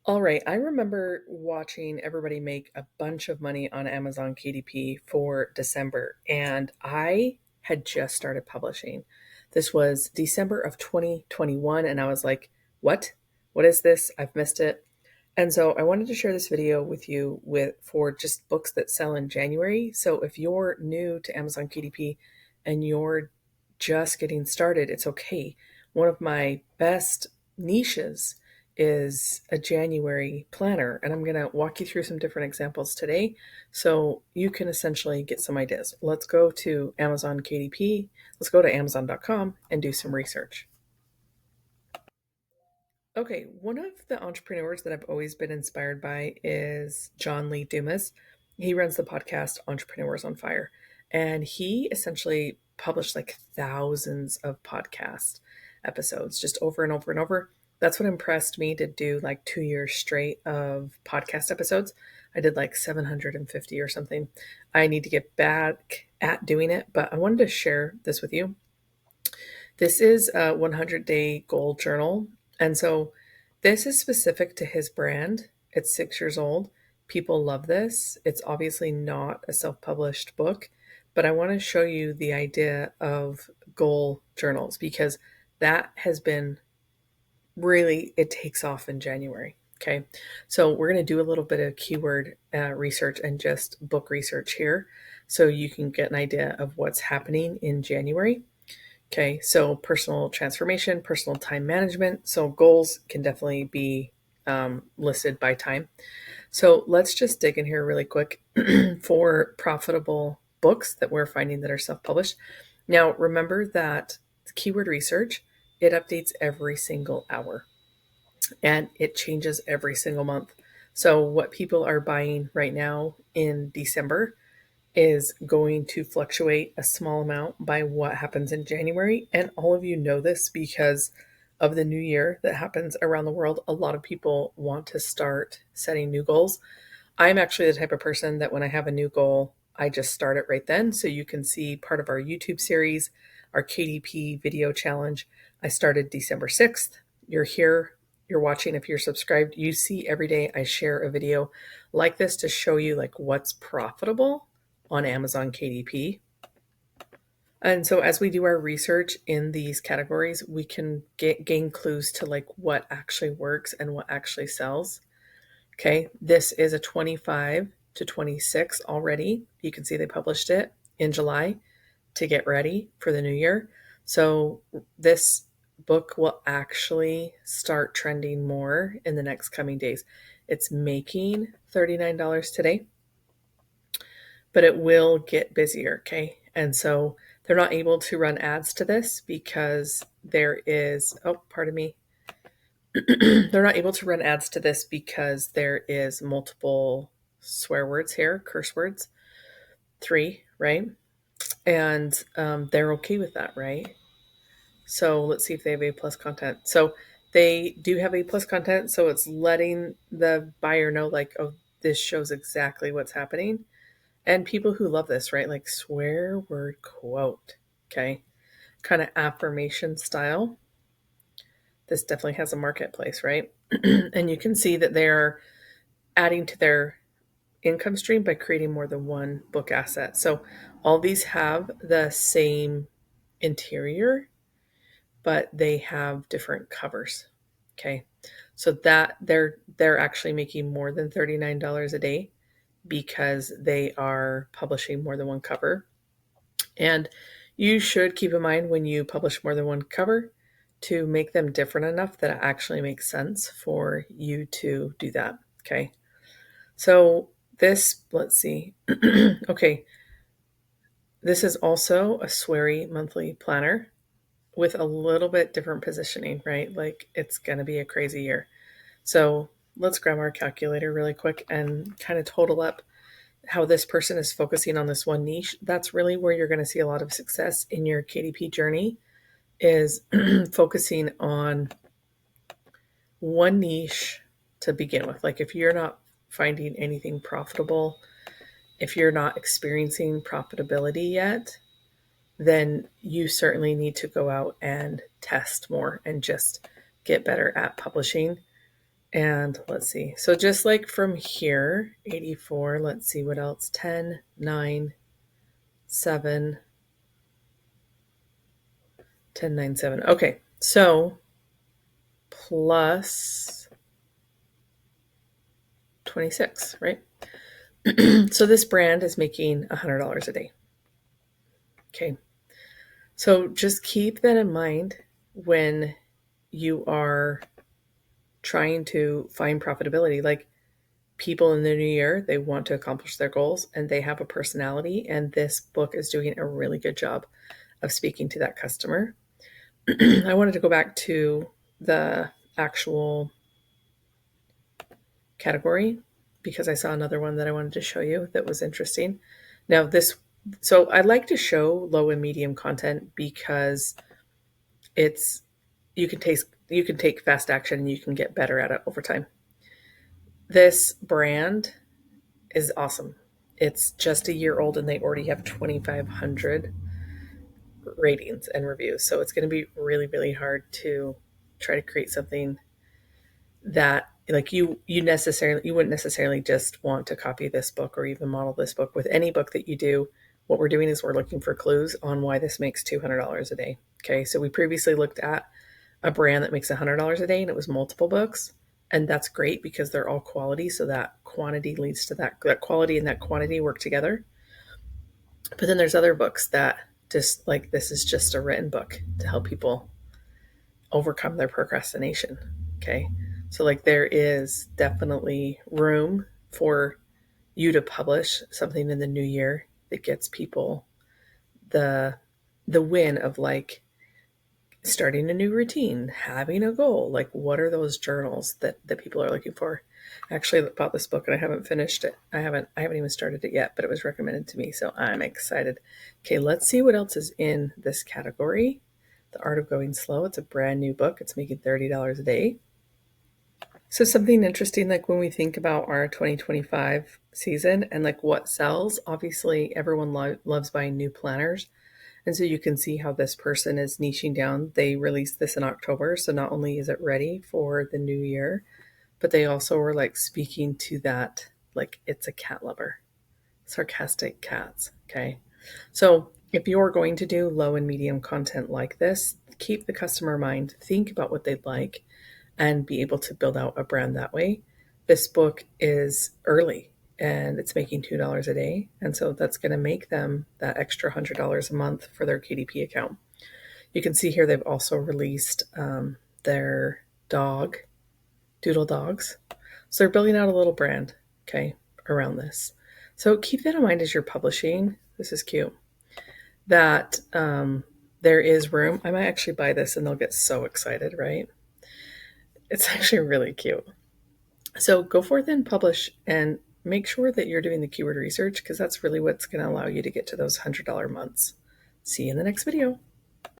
All right, I remember watching everybody make a bunch of money on Amazon KDP for December, and I had just started publishing. This was December of 2021, and I was like, what? What is this? I've missed it. And so I wanted to share this video with you for just books that sell in January. So if you're new to Amazon KDP and you're just getting started, it's okay. One of my best niches is a January planner, and I'm going to walk you through some different examples today so you can essentially get some ideas. Let's go to Amazon KDP. Let's go to Amazon.com and do some research. Okay, one of the entrepreneurs that I've always been inspired by is John Lee Dumas. He runs the podcast Entrepreneurs on Fire, and he essentially published like thousands of podcast episodes just over and over and over. That's what impressed me to do like 2 years straight of podcast episodes. I did like 750 or something. I need to get back at doing it, but I wanted to share this with you. This is a 100-day goal journal. And so this is specific to his brand. It's 6 years old. People love this. It's obviously not a self published book, but I want to show you the idea of goal journals because that has been really, it takes off in January. Okay. So we're going to do a little bit of keyword research and just book research here so you can get an idea of what's happening in January. Okay, so personal transformation, personal time management. So goals can definitely be listed by time. So let's just dig in here really quick for profitable books that we're finding that are self-published. Now, remember that keyword research, it updates every single hour and it changes every single month. So what people are buying right now in December is going to fluctuate a small amount by what happens in January. And all of you know this because of the new year that happens around the world. A lot of people want to start setting new goals. I'm actually the type of person that when I have a new goal, I just start it right then. So you can see part of our YouTube series, our KDP video challenge. I started December 6th. You're here, you're watching. If you're subscribed, you see every day I share a video like this to show you like what's profitable on Amazon KDP. And so as we do our research in these categories, we can gain clues to like what actually works and what actually sells. Okay, this is a 25 to 26 already. You can see they published it in July to get ready for the new year. So this book will actually start trending more in the next coming days. It's making $39 today, but it will get busier. Okay. And so they're not able to run ads to this because there is, oh, pardon me. They're not able to run ads to this because there is multiple swear words here, curse words, 3, right? And they're okay with that, right? So let's see if they have A plus content. So they do have A plus content. So it's letting the buyer know, like, oh, this shows exactly what's happening. And people who love this, right? Like swear word quote. Okay. Kind of affirmation style. This definitely has a marketplace, right? And you can see that they're adding to their income stream by creating more than one book asset. So all these have the same interior, but they have different covers. Okay. So that they're actually making more than $39 a day because they are publishing more than one cover. And you should keep in mind when you publish more than one cover to make them different enough that it actually makes sense for you to do that. Okay. So this, let's see. Okay. This is also a Swery monthly planner with a little bit different positioning, right? Like it's going to be a crazy year. So let's grab our calculator really quick and kind of total up how this person is focusing on this one niche. That's really where you're going to see a lot of success in your KDP journey is focusing on one niche to begin with. Like if you're not finding anything profitable, if you're not experiencing profitability yet, then you certainly need to go out and test more and just get better at publishing And let's see. So just like from here, 84, let's see what else. 10, 9, 7, 10, 9, 7. Okay. So plus 26, right? So this brand is making $100 a day. Okay. So just keep that in mind when you are trying to find profitability. Like people in the new year, they want to accomplish their goals and they have a personality. And this book is doing a really good job of speaking to that customer. I wanted to go back to the actual category because I saw another one that I wanted to show you that was interesting. Now, so I like to show low and medium content because it's you can take fast action and you can get better at it over time. This brand is awesome. It's just a year old and they already have 2,500 ratings and reviews. So it's going to be really, really hard to try to create something that like you wouldn't necessarily just want to copy this book or even model this book. With any book that you do, what we're doing is we're looking for clues on why this makes $200 a day. Okay, so we previously looked at a brand that makes $100 a day and it was multiple books, and that's great because they're all quality, so that quantity leads to that quality, and that quantity work together. But then there's other books that just like this is just a written book to help people overcome their procrastination. Okay. So, like, there is definitely room for you to publish something in the new year that gets people the win of like starting a new routine, having a goal. Like, what are those journals that people are looking for? I actually bought this book and I haven't finished it. I haven't even started it yet, but it was recommended to me, so I'm excited. Okay, let's see what else is in this category. The Art of Going Slow. It's a brand new book. It's making $30 a day. So something interesting, like when we think about our 2025 season and like what sells, obviously everyone loves buying new planners. And so you can see how this person is niching down. They released this in October. So not only is it ready for the new year, but they also were like speaking to that, like it's a cat lover, sarcastic cats. Okay. So if you're going to do low and medium content like this, keep the customer in mind, think about what they'd like, and be able to build out a brand that way. This book is early and it's making $2 a day. And so that's going to make them that extra $100 a month for their KDP account. You can see here they've also released their dog, Doodle Dogs. So they're building out a little brand, okay, around this. So keep that in mind as you're publishing. This is cute. That there is room. I might actually buy this and they'll get so excited, right? It's actually really cute. So go forth and publish and make sure that you're doing the keyword research because that's really what's going to allow you to get to those $100 months. See you in the next video.